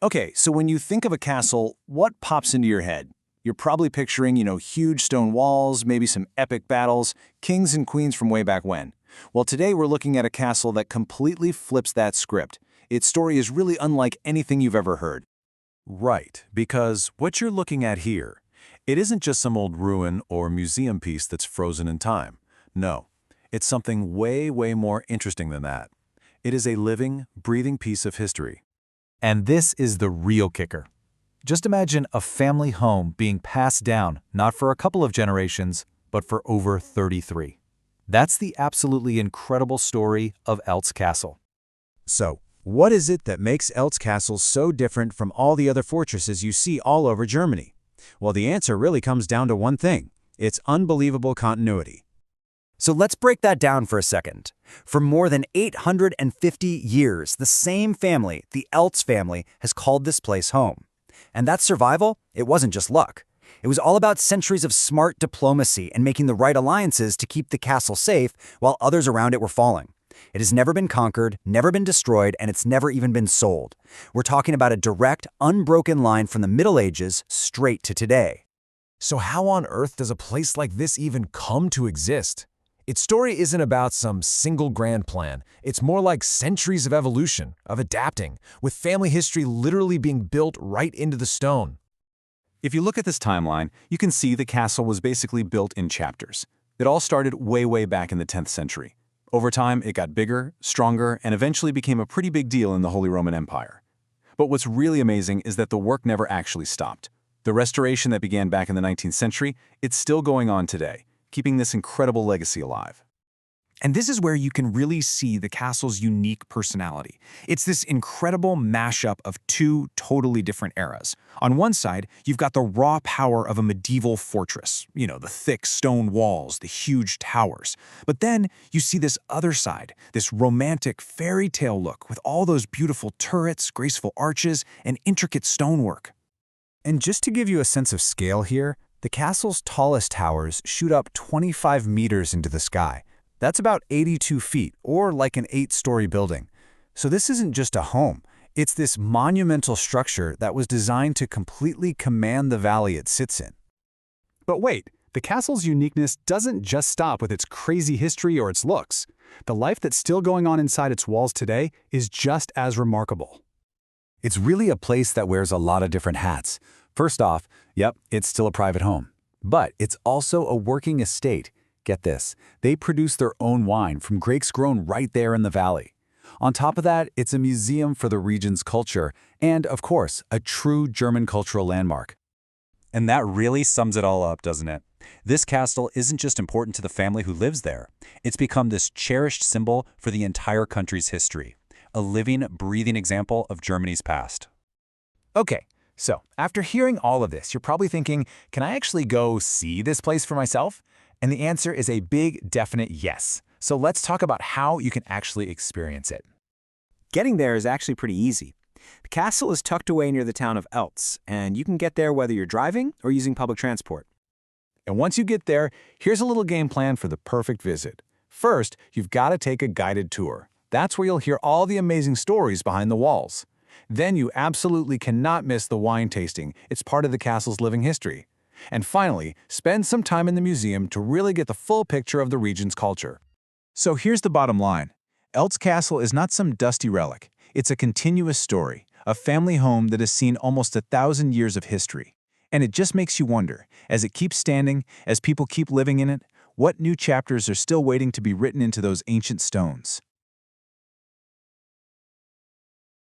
Okay, so when you think of a castle, what pops into your head? You're probably picturing, huge stone walls, maybe some epic battles, kings and queens from way back when. Well, today we're looking at a castle that completely flips that script. Its story is really unlike anything you've ever heard. Right, because what you're looking at here, it isn't just some old ruin or museum piece that's frozen in time. No, it's something way, way more interesting than that. It is a living, breathing piece of history. And this is the real kicker. Just imagine a family home being passed down, not for a couple of generations, but for over 33. That's the absolutely incredible story of Eltz Castle. So, what is it that makes Eltz Castle so different from all the other fortresses you see all over Germany? Well, the answer really comes down to one thing: its unbelievable continuity. So let's break that down for a second. For more than 850 years, the same family, the Eltz family, has called this place home. And that survival, it wasn't just luck. It was all about centuries of smart diplomacy and making the right alliances to keep the castle safe while others around it were falling. It has never been conquered, never been destroyed, and it's never even been sold. We're talking about a direct, unbroken line from the Middle Ages straight to today. So how on earth does a place like this even come to exist? Its story isn't about some single grand plan. It's more like centuries of evolution, of adapting, with family history literally being built right into the stone. If you look at this timeline, you can see the castle was basically built in chapters. It all started way, way back in the 10th century. Over time, it got bigger, stronger, and eventually became a pretty big deal in the Holy Roman Empire. But what's really amazing is that the work never actually stopped. The restoration that began back in the 19th century, it's still going on today, keeping this incredible legacy alive. And this is where you can really see the castle's unique personality. It's this incredible mashup of two totally different eras. On one side, you've got the raw power of a medieval fortress, the thick stone walls, the huge towers. But then you see this other side, this romantic fairy tale look with all those beautiful turrets, graceful arches, and intricate stonework. And just to give you a sense of scale here, the castle's tallest towers shoot up 25 meters into the sky. That's about 82 feet, or like an 8-story building. So this isn't just a home. It's this monumental structure that was designed to completely command the valley it sits in. But wait, the castle's uniqueness doesn't just stop with its crazy history or its looks. The life that's still going on inside its walls today is just as remarkable. It's really a place that wears a lot of different hats. First off, yep, it's still a private home. But it's also a working estate. Get this, they produce their own wine from grapes grown right there in the valley. On top of that, it's a museum for the region's culture and, of course, a true German cultural landmark. And that really sums it all up, doesn't it? This castle isn't just important to the family who lives there. It's become this cherished symbol for the entire country's history, a living, breathing example of Germany's past. Okay, so after hearing all of this, you're probably thinking, can I actually go see this place for myself? And the answer is a big, definite yes. So let's talk about how you can actually experience it. Getting there is actually pretty easy. The castle is tucked away near the town of Eltz, and you can get there whether you're driving or using public transport. And once you get there, here's a little game plan for the perfect visit. First, you've got to take a guided tour. That's where you'll hear all the amazing stories behind the walls. Then you absolutely cannot miss the wine tasting. It's part of the castle's living history. And finally, spend some time in the museum to really get the full picture of the region's culture. So here's the bottom line. Eltz Castle is not some dusty relic. It's a continuous story, a family home that has seen almost 1,000 years of history. And it just makes you wonder, as it keeps standing, as people keep living in it, what new chapters are still waiting to be written into those ancient stones?